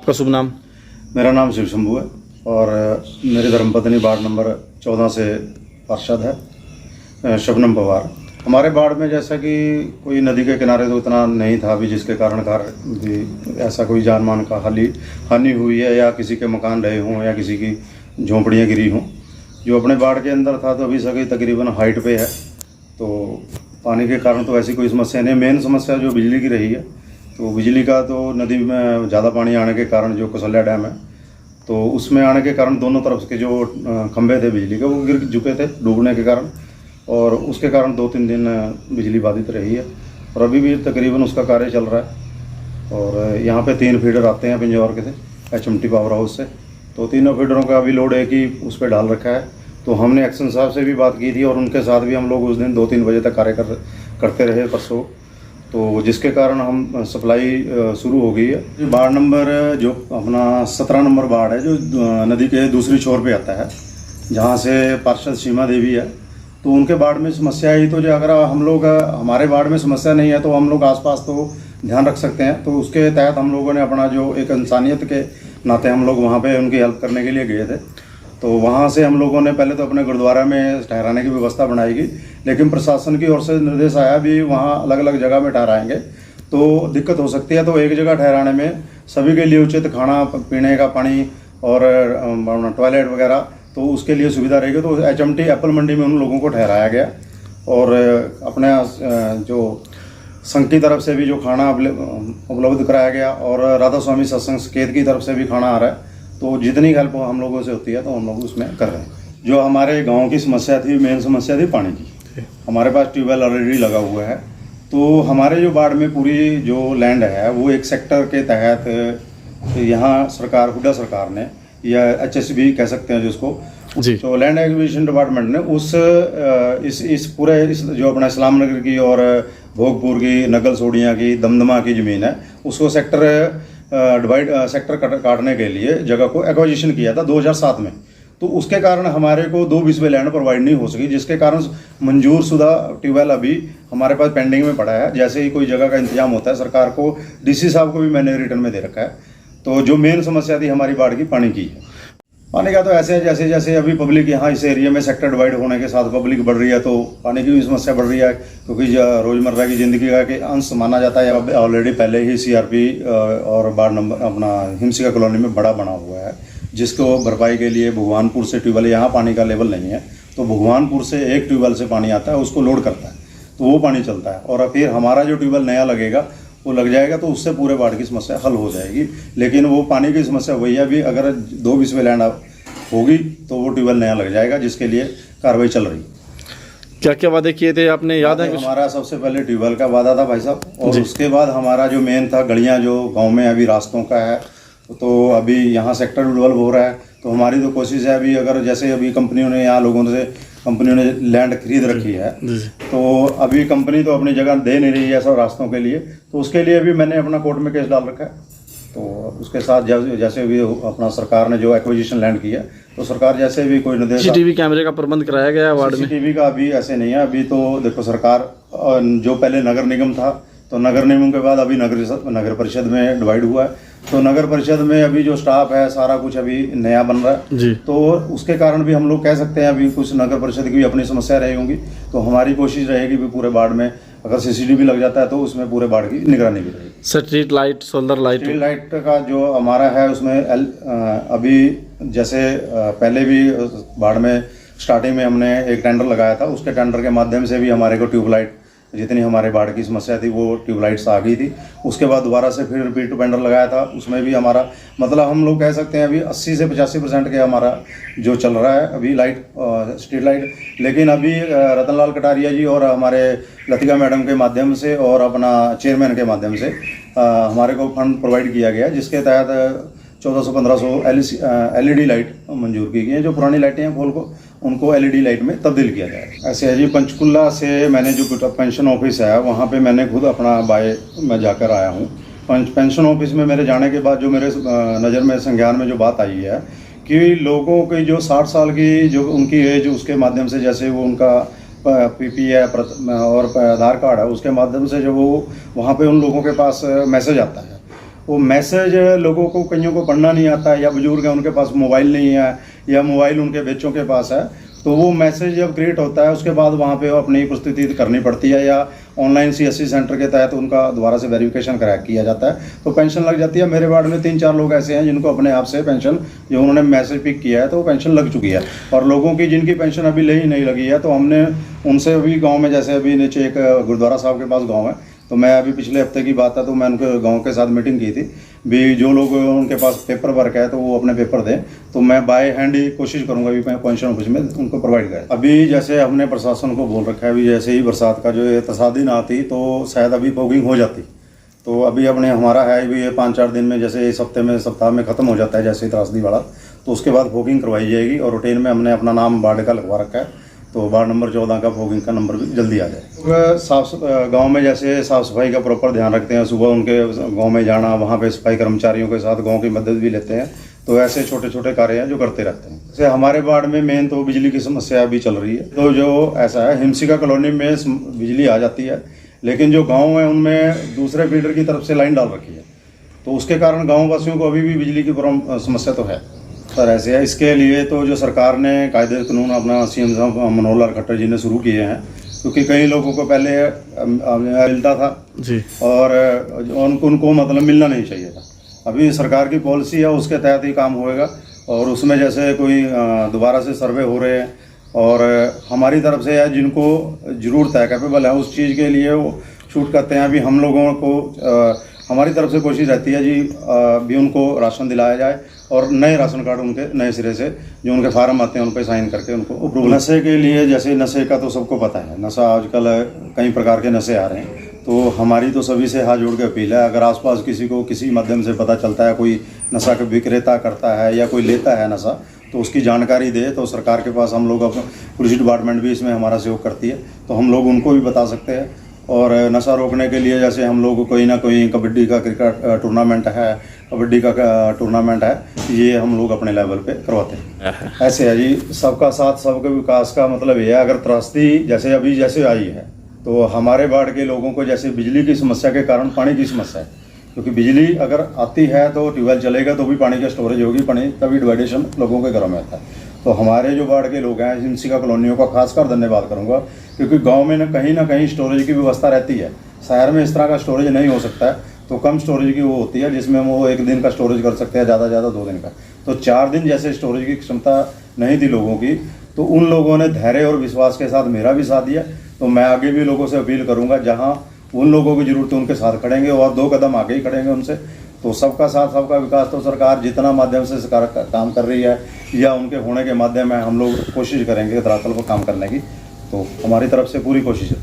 आपका शुभ नाम? मेरा नाम शिव शंभू है और मेरी धर्मपत्नी वार्ड नंबर 14 से पार्षद है शबनम पवार। हमारे वार्ड में जैसा कि कोई नदी के किनारे तो इतना नहीं था अभी, जिसके कारण भी ऐसा कोई जान मान का हानि हुई है या किसी के मकान रहे हों या किसी की झोंपड़ियाँ गिरी हों। जो अपने वार्ड के अंदर था तो अभी सभी तकरीबन हाइट पे है, तो पानी के कारण तो ऐसी कोई समस्या नहीं। मेन समस्या जो बिजली की रही है, तो बिजली का तो नदी में ज़्यादा पानी आने के कारण जो कौशल्या डैम है तो उसमें आने के कारण दोनों तरफ के जो खंभे थे बिजली के वो गिर चुके थे डूबने के कारण, और उसके कारण 2-3 दिन बिजली बाधित रही है और अभी भी तकरीबन उसका कार्य चल रहा है। और यहाँ पे 3 फीडर आते हैं पिंजौर के थे HMT पावर हाउस से, तो तीनों फीडरों का अभी लोड एक ही उस पर डाल रखा है। तो हमने एक्शन साहब से भी बात की थी और उनके साथ भी हम लोग उस दिन 2-3 बजे तक कार्य करते रहे परसों, तो जिसके कारण हम सप्लाई शुरू हो गई है। वार्ड नंबर जो अपना 17 नंबर वार्ड है जो नदी के दूसरी छोर पे आता है, जहाँ से पार्षद सीमा देवी है, तो उनके वार्ड में समस्या ही तो जो अगर हम लोग हमारे वार्ड में समस्या नहीं है तो हम लोग आसपास तो ध्यान रख सकते हैं। तो उसके तहत हम लोगों ने अपना जो एक इंसानियत के नाते हम लोग वहाँ पे उनकी हेल्प करने के लिए गए थे। तो वहाँ से हम लोगों ने पहले तो अपने गुरुद्वारा में ठहराने की व्यवस्था बनाएगी, लेकिन प्रशासन की ओर से निर्देश आया भी वहाँ अलग अलग जगह में ठहराएंगे तो दिक्कत हो सकती है। तो एक जगह ठहराने में सभी के लिए उचित खाना पीने का पानी और टॉयलेट वगैरह तो उसके लिए सुविधा रहेगी। तो HMT एप्पल मंडी में उन लोगों को ठहराया गया और अपने जो संघ की तरफ से भी जो खाना उपलब्ध कराया गया और राधा स्वामी सत्संग संकेत की तरफ से भी खाना आ रहा है। तो जितनी हेल्प हम लोगों से होती है तो हम लोग उसमें कर रहे हैं। जो हमारे गांव की समस्या थी, मेन समस्या थी पानी की। हमारे पास ट्यूबवेल ऑलरेडी लगा हुआ है, तो हमारे जो वार्ड में पूरी जो लैंड है वो एक सेक्टर के तहत यहाँ सरकार, हुड्डा सरकार ने या HSB कह सकते हैं जिसको जी, तो लैंड एक्विजिशन डिपार्टमेंट ने इस पूरे जो अपना इस्लाम नगर की और भोगपुर की, नगल सोडिया की, दमदमा की ज़मीन है उसको सेक्टर काटने के लिए जगह को एक्विजिशन किया था 2007 में। तो उसके कारण हमारे को 2 बीसवे लैंड प्रोवाइड नहीं हो सकी, जिसके कारण मंजूर शुदा ट्यूबवेल अभी हमारे पास पेंडिंग में पड़ा है। जैसे ही कोई जगह का इंतजाम होता है, सरकार को DC साहब को भी मैंने रिटर्न में दे रखा है। तो जो मेन समस्या थी हमारी वार्ड की पानी की है। पानी का तो ऐसे है जैसे जैसे अभी पब्लिक यहाँ इस एरिया में सेक्टर डिवाइड होने के साथ पब्लिक बढ़ रही है तो पानी की भी समस्या बढ़ रही है, क्योंकि रोजमर्रा की ज़िंदगी का एक अंश माना जाता है। अब ऑलरेडी पहले ही CRP और वार्ड नंबर अपना हिमशिका कॉलोनी में बड़ा बना हुआ है, जिसको भरपाई के लिए भगवानपुर से ट्यूबवेल, यहाँ पानी का लेवल नहीं है तो भगवानपुर से एक ट्यूबवेल से पानी आता है, उसको लोड करता है तो वो पानी चलता है। और फिर हमारा जो ट्यूबवेल नया लगेगा वो लग जाएगा तो उससे पूरे वार्ड की समस्या हल हो जाएगी। लेकिन वो पानी की समस्या वही है, अभी अगर 2 बीसवे लैंड होगी तो वो ट्यूबवेल नया लग जाएगा, जिसके लिए कार्रवाई चल रही। क्या क्या वादे किए थे आपने, याद है कुछ? हमारा सबसे पहले ट्यूबवेल का वादा था भाई साहब, और उसके बाद हमारा जो मेन था गलियां जो गांव में अभी रास्तों का है, तो अभी यहाँ सेक्टर डेवलप हो रहा है। तो हमारी तो कोशिश है अभी, अगर जैसे अभी कंपनियों ने यहाँ लोगों से कंपनियों ने लैंड खरीद रखी है तो अभी कंपनी तो अपनी जगह दे नहीं रही है सब रास्तों के लिए, तो उसके लिए भी मैंने अपना कोर्ट में केस डाल रखा है। तो उसके साथ जैसे भी अपना सरकार ने जो एक्विजिशन लैंड किया तो सरकार जैसे भी कोई निर्देश, CCTV कैमरे का प्रबंध कराया गया वार्ड में। CCTV का अभी ऐसे नहीं है। अभी तो देखो सरकार जो पहले नगर निगम था तो नगर निगम के बाद अभी नगर परिषद में डिवाइड हुआ है, तो नगर परिषद में अभी जो स्टाफ है सारा कुछ अभी नया बन रहा है जी। तो उसके कारण भी हम लोग कह सकते हैं अभी कुछ नगर परिषद की भी अपनी समस्या रही होंगी। तो हमारी कोशिश रहेगी भी पूरे वार्ड में अगर CCTV लग जाता है तो उसमें पूरे वार्ड की निगरानी भी रहेगी। Street light, solar light, street light का जो हमारा है उसमें अभी जैसे पहले भी वार्ड में स्टार्टिंग में हमने एक टेंडर लगाया था, उसके टेंडर के माध्यम से भी हमारे को ट्यूबलाइट जितनी हमारे वार्ड की समस्या थी वो ट्यूबलाइट्स आ गई थी। उसके बाद दोबारा से फिर रिपीट टेंडर लगाया था, उसमें भी हमारा मतलब हम लोग कह सकते हैं अभी 80 से 85% के हमारा जो चल रहा है अभी लाइट, स्ट्रीट लाइट। लेकिन अभी रतनलाल कटारिया जी और हमारे लतिका मैडम के माध्यम से और अपना चेयरमैन के माध्यम से हमारे को फंड प्रोवाइड किया गया, जिसके तहत 1400-1500 LED लाइट मंजूर की गई हैं। जो पुरानी लाइटें हैं खोल को उनको LED लाइट में तब्दील किया जाएगा। ऐसे है जी, पंचकुला से मैंने जो पेंशन ऑफिस है वहाँ पे मैंने खुद अपना बाय मैं जाकर आया हूँ। पेंशन ऑफिस में मेरे जाने के बाद जो मेरे नज़र में संज्ञान में जो बात आई है कि लोगों की जो 60 साल की जो उनकी एज, उसके माध्यम से जैसे वो उनका PP है और आधार कार्ड है, उसके माध्यम से जो वो वहाँ पे उन लोगों के पास मैसेज आता है वो मैसेज लोगों को कईयों को पढ़ना नहीं आता है, या बुजुर्ग हैं उनके पास मोबाइल नहीं है, या मोबाइल उनके बच्चों के पास है, तो वो मैसेज जब क्रिएट होता है उसके बाद वहाँ पे वो अपनी उपस्थिति करनी पड़ती है, या ऑनलाइन CSC सेंटर के तहत उनका दोबारा से वेरिफिकेशन करा किया जाता है, तो पेंशन लग जाती है। मेरे वार्ड में 3-4 लोग ऐसे हैं जिनको अपने आप से पेंशन, जो उन्होंने मैसेज पिक किया है तो वो पेंशन लग चुकी है। और लोगों की जिनकी पेंशन अभी ले ही नहीं लगी है, तो हमने उनसे अभी गाँव में, जैसे अभी नीचे एक गुरुद्वारा साहब के पास गाँव है, तो मैं अभी पिछले हफ्ते की बात है, तो मैं उनके गांव के साथ मीटिंग की थी भी, जो लोग उनके पास पेपर वर्क है तो वो अपने पेपर दें, तो मैं बाय हैंड ही कोशिश करूंगा भी पेंशन ऑफिस में उनको प्रोवाइड करें। अभी जैसे हमने प्रशासन को बोल रखा है भी, जैसे ही बरसात का जो ये तसादी ना आती तो शायद अभी फॉगिंग हो जाती, तो अभी अपने हमारा है भी ये 5-4 दिन में, जैसे इस सप्ताह में ख़त्म हो जाता है जैसे ही त्रासदी वाला, तो उसके बाद फॉगिंग करवाई जाएगी। और रूटीन में हमने अपना नाम वार्ड का लगवा रखा है, तो वार्ड नंबर 14 का फॉगिंग का नंबर भी जल्दी आ जाए। गांव में जैसे साफ़ सफाई का प्रॉपर ध्यान रखते हैं, सुबह उनके गांव में जाना, वहां पे सफाई कर्मचारियों के साथ गांव की मदद भी लेते हैं, तो ऐसे छोटे छोटे कार्य हैं जो करते रहते हैं। जैसे हमारे वार्ड में मेन तो बिजली की समस्या अभी चल रही है, तो जो ऐसा है हिमसिका कॉलोनी में बिजली आ जाती है, लेकिन जो गाँव है उनमें दूसरे फीडर की तरफ से लाइन डाल रखी है, तो उसके कारण गाँव वासियों को अभी भी बिजली की समस्या तो है सर। ऐसे है, इसके लिए तो जो सरकार ने कायदे कानून अपना CM साहब मनोहर लाल खट्टर जी ने शुरू किए हैं, क्योंकि कई लोगों को पहले मिलता था जी, और उनको मतलब मिलना नहीं चाहिए था। अभी सरकार की पॉलिसी है, उसके तहत ही काम होएगा, और उसमें जैसे कोई दोबारा से सर्वे हो रहे हैं, और हमारी तरफ से है जिनको ज़रूरत है, कैपेबल है उस चीज़ के लिए वो शूट करते हैं। अभी हम लोगों को हमारी तरफ से कोशिश रहती है जी भी उनको राशन दिलाया जाए, और नए राशन कार्ड उनके नए सिरे से जो उनके फार्म आते हैं उन पर साइन करके उनको अप्रूवल। नशे के लिए, जैसे नशे का तो सबको पता है, नशा आजकल कई प्रकार के नशे आ रहे हैं, तो हमारी तो सभी से हाथ जोड़ के अपील है, अगर आसपास किसी को किसी माध्यम से पता चलता है कोई नशा का विक्रेता करता है या कोई लेता है नशा, तो उसकी जानकारी दे, तो सरकार के पास हम लोग, पुलिस डिपार्टमेंट भी इसमें हमारा सहयोग करती है, तो हम लोग उनको भी बता सकते हैं। और नशा रोकने के लिए जैसे हम लोग कोई ना कोई कबड्डी का क्रिकेट टूर्नामेंट है, कबड्डी का टूर्नामेंट है, ये हम लोग अपने लेवल पे करवाते हैं। ऐसे है जी, सबका साथ सबके विकास का मतलब ये है। अगर त्रासदी जैसे अभी जैसे आई है, तो हमारे वार्ड के लोगों को जैसे बिजली की समस्या के कारण पानी की समस्या है, क्योंकि बिजली अगर आती है तो ट्यूबवेल चलेगा तो भी पानी की स्टोरेज होगी, पानी तभी डिवाइडेशन लोगों के घरों में आता है। तो हमारे जो वार्ड के लोग हैं, हिमसिका कॉलोनियों का खासकर धन्यवाद करूंगा, क्योंकि गांव में ना कहीं स्टोरेज की व्यवस्था रहती है। शहर में इस तरह का स्टोरेज नहीं हो सकता है, तो कम स्टोरेज की वो होती है जिसमें वो 1 दिन का स्टोरेज कर सकते हैं, ज़्यादा 2 दिन का। तो 4 दिन जैसे स्टोरेज की क्षमता नहीं थी लोगों की, तो उन लोगों ने धैर्य और विश्वास के साथ मेरा भी साथ दिया। तो मैं आगे भी लोगों से अपील करूँगा, जहाँ उन लोगों की ज़रूरत है उनके साथ खड़ेंगे, और 2 कदम आगे ही खड़ेंगे उनसे। तो सबका साथ सबका विकास, तो सरकार जितना माध्यम से सरकार काम कर रही है या उनके होने के माध्यम में हम लोग कोशिश करेंगे धरातल पर काम करने की, तो हमारी तरफ से पूरी कोशिश है।